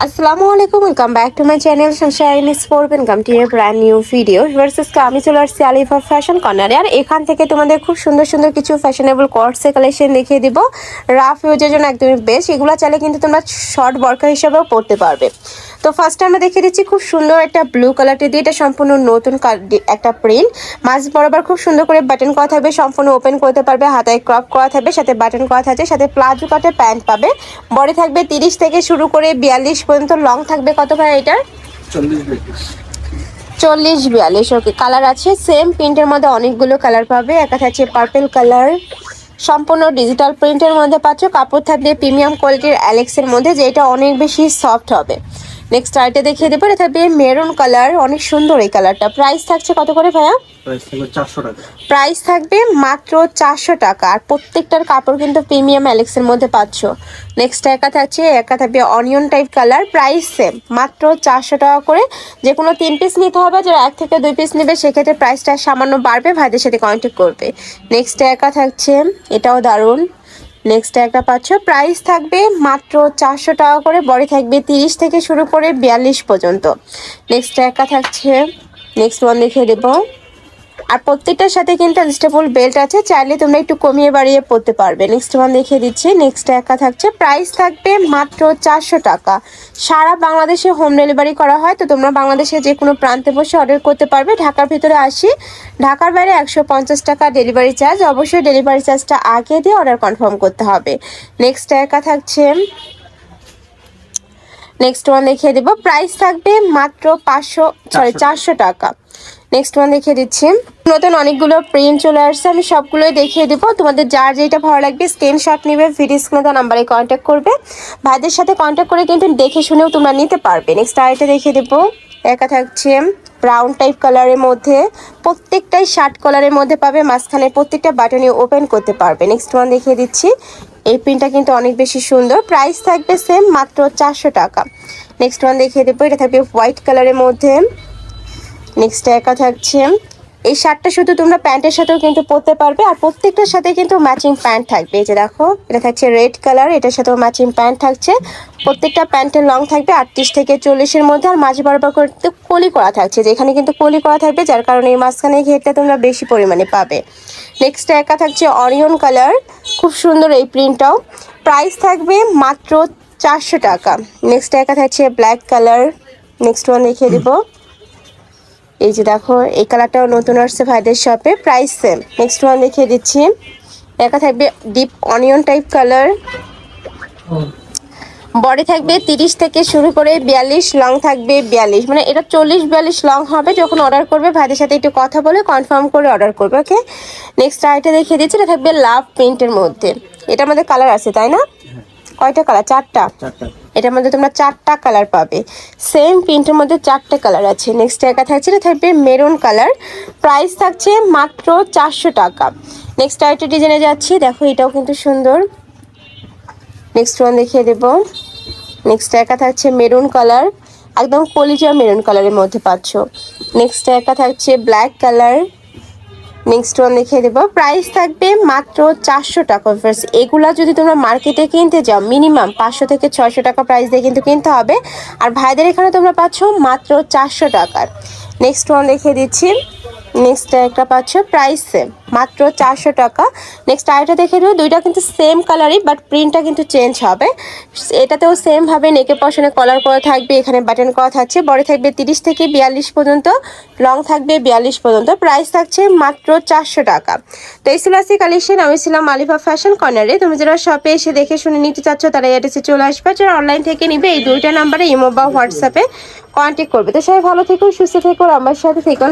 আসসালামু আলাইকুম, welcome back to my channel Sunshine Sport. Welcome to a brand new video. ভার্সেসকে আমি চলে আসছি আলিফা ফ্যাশন কর্নারে। আর এখান থেকে তোমাদের খুব সুন্দর সুন্দর কিছু ফ্যাশনেবল কোর্সের কালেকশন দেখিয়ে দিব, রাফ ইউজের জন্য একদমই বেস্ট। এগুলো চাইলে কিন্তু তোমরা শর্ট বরকা হিসেবেও পরতে পারবে। তো ফার্স্টে আমরা দেখিয়ে দিচ্ছি খুব সুন্দর একটা ব্লু কালারটি দিয়ে, এটা সম্পূর্ণ নতুন একটা প্রিন্ট। মাঝ বরাবর খুব সুন্দর করে বাটন করা থাকবে, সম্পূর্ণ ওপেন করতে পারবে, হাতায় ক্রপ করা থাকবে, সাথে বাটন করা থাকবে, সাথে প্লাজো কাটে প্যান্ট পাবে। বডি থাকবে 30 থেকে শুরু করে 42 পর্যন্ত, লং থাকবে কত ভাই এটার? 40-42। ওকে, কালার আছে সেম প্রিন্টের মধ্যে অনেকগুলো কালার পাবে। একটা থাকছে পার্পল কালার, সম্পূর্ণ ডিজিটাল প্রিন্টের মধ্যে পাচ্ছ। কাপড় থাকবে প্রিমিয়াম কোয়ালিটির অ্যালেক্সের মধ্যে, যেটা অনেক বেশি সফট হবে। নেক্সট আইটে দেখিয়ে দেবো, এটা থাকবে মেরুন কালার, অনেক সুন্দর এই কালারটা। প্রাইস থাকছে কত করে ভাইয়া? প্রাইস থাকবে মাত্র 400 টাকা। আর প্রত্যেকটার কাপড় কিন্তু প্রিমিয়াম অ্যালেক্সের মধ্যে পাচ্ছ। নেক্সট একা থাকবে onion type colour, price same মাত্র 400 টাকা করে। যে কোনো 3 পিস নিতে হবে, যারা 1 থেকে 2 পিস নেবে সেক্ষেত্রে প্রাইসটা সামান্য বাড়বে, ভাইদের সাথে কন্ট্যাক্ট করবে। নেক্সট একা থাকছে, এটাও দারুণ। নেক্সট একটা পাচ্ছ, প্রাইস থাকবে মাত্র 400 টাকা করে। বডি থাকবে 30 থেকে শুরু করে 42 পর্যন্ত। নেক্সট একা থাকছে, নেক্সট ওয়ান দেখিয়ে দেবো। আর প্রত্যেকটার সাথে কিন্তু অ্যাডজাস্টেবল বেল্ট আছে, চাইলে তোমরা একটু কমিয়ে বাড়িয়ে পড়তে পারবে। নেক্সট ওয়ান দেখিয়ে দিচ্ছি। নেক্সট একা থাকছে, প্রাইস থাকবে মাত্র 400 টাকা। সারা বাংলাদেশে হোম ডেলিভারি করা হয়, তো তোমরা বাংলাদেশে যে কোনো প্রান্তে বসে অর্ডার করতে পারবে। ঢাকার ভিতরে 80, ঢাকার বাইরে 150 টাকা ডেলিভারি চার্জ। অবশ্যই ডেলিভারি চার্জটা আগে দিয়ে অর্ডার কনফার্ম করতে হবে। নেক্সট একা থাকছে, নেক্সট ওয়ান দেখিয়ে দেবো। প্রাইস থাকবে মাত্র 400 টাকা। নেক্সট ওয়ান দেখিয়ে দিচ্ছি। নতুন অনেকগুলো প্রিন্ট চলে আসছে, আমি সবগুলোই দেখিয়ে দেবো। তোমাদের যার যেটা ভালো লাগবে স্ক্রিনশট নিবে, ভিডিও স্ক্রিনে দেওয়া নাম্বারে কন্ট্যাক্ট করবে। ভাইদের সাথে কন্ট্যাক্ট করে কিন্তু দেখে শুনেও তোমরা নিতে পারবে। নেক্সট আরেকটা দেখিয়ে দেবো। একা থাকছে ব্রাউন টাইপ কালারের মধ্যে, প্রত্যেকটাই শার্ট কালারের মধ্যে পাবে, মাঝখানে প্রত্যেকটা বাটনে ওপেন করতে পারবে। নেক্সট ওয়ান দেখিয়ে দিচ্ছি। এই প্রিন্টটা কিন্তু অনেক বেশি সুন্দর, প্রাইস থাকবে সেম মাত্র 400 টাকা। নেক্সট ওয়ান দেখিয়ে দেবো, এটা থাকবে হোয়াইট কালারের মধ্যে। নেক্সট একা থাকছে, এই শার্টটা শুধু তোমরা প্যান্টের সাথেও কিন্তু পরতে পারবে, আর প্রত্যেকটার সাথে কিন্তু ম্যাচিং প্যান্ট থাকবে। এই যে দেখো, এটা থাকছে রেড কালার, এটার সাথেও ম্যাচিং প্যান্ট থাকছে। প্রত্যেকটা প্যান্টের লং থাকবে 38 থেকে 40-এর মধ্যে, আর মাঝে বরাবর করতে কলি করা থাকছে, যেখানে কিন্তু কলি করা থাকবে, যার কারণে এই মাঝখানে ঘেরটা তোমরা বেশি পরিমাণে পাবে। নেক্সট একা থাকছে অরিয়ন কালার, খুব সুন্দর এই প্রিন্টটাও। প্রাইস থাকবে মাত্র 400 টাকা। নেক্সট একা থাকছে ব্ল্যাক কালার। নেক্সট ওয়ান দেখিয়ে দেবো। এই যে দেখো, এই কালারটাও নতুন আসছে ভাইদের শপে, প্রাইস সেম। নেক্সট ওয়ান দেখিয়ে দিচ্ছি। একা থাকবে deep onion type colour, body থাকবে 30 থেকে শুরু করে 42, লং থাকবে 42, মানে এটা 40-42 লং হবে। যখন অর্ডার করবে ভাইদের সাথে একটু কথা বলে কনফার্ম করে অর্ডার করবে, ওকে। নেক্সট আইটা দেখিয়ে দিচ্ছি, এটা থাকবে লাভ প্রিন্টের মধ্যে। এটার মধ্যে কালার আছে তাই না? কয়টা কালার? 4টা। এটার মধ্যে তোমরা 4টা কালার পাবে, সেম প্রিন্টের মধ্যে 4টা কালার আছে। নেক্সট একা থাকছে, এটা থাকবে মেরুন কালার, প্রাইস থাকছে মাত্র 400 টাকা। নেক্সট আরেকটা ডিজাইনে যাচ্ছি, দেখো এটাও কিন্তু সুন্দর। নেক্সট ওয়ান দেখিয়ে দেবো। নেক্সট একা থাকছে মেরুন কালার, একদম কলিজা মেরুন কালারের মধ্যে পাচ্ছ। নেক্সট একা থাকছে ব্ল্যাক কালার। নেক্সট ওয়ান দেখিয়ে দেবো, প্রাইস থাকবে মাত্র 400 টাকা। ফার্স্ট এগুলা যদি তোমরা মার্কেটে কিনতে যাও মিনিমাম 500 থেকে 600 টাকা প্রাইস দিয়ে কিন্তু কিনতে হবে, আর ভাইদের এখানে তোমরা পাচ্ছ মাত্র 400 টাকার। নেক্সট ওয়ান দেখিয়ে দিচ্ছি। নেক্সট একটা পাচ্ছ, প্রাইস সেম মাত্র 400 টাকা। নেক্সট আরেকটা দেখে দেবো, দুইটা কিন্তু সেম কালারই, বাট প্রিন্টটা কিন্তু চেঞ্জ হবে। এটাতেও সেমভাবে নেকে পশনে কলার করা থাকবে, এখানে বাটন করা থাকছে। বডি থাকবে 30 থেকে 42 পর্যন্ত, লং থাকবে 42 পর্যন্ত। প্রাইস থাকছে মাত্র 400 টাকা। তো এই ছিল আজকে কালেকশন। আমি ছিলাম আলিফা ফ্যাশন কর্নারে। তুমি যারা শপে এসে দেখে শুনে নিতে চাচ্ছ তারা অ্যাড্রেসে চলে আসবে, যারা অনলাইন থেকে নিবে এই দুইটা নাম্বারে ইমো বা হোয়াটসঅ্যাপে কন্ট্যাক্ট করবে। তো সবাই ভালো থেকো, সুস্থ থেকো, আমার সাথে থেকো।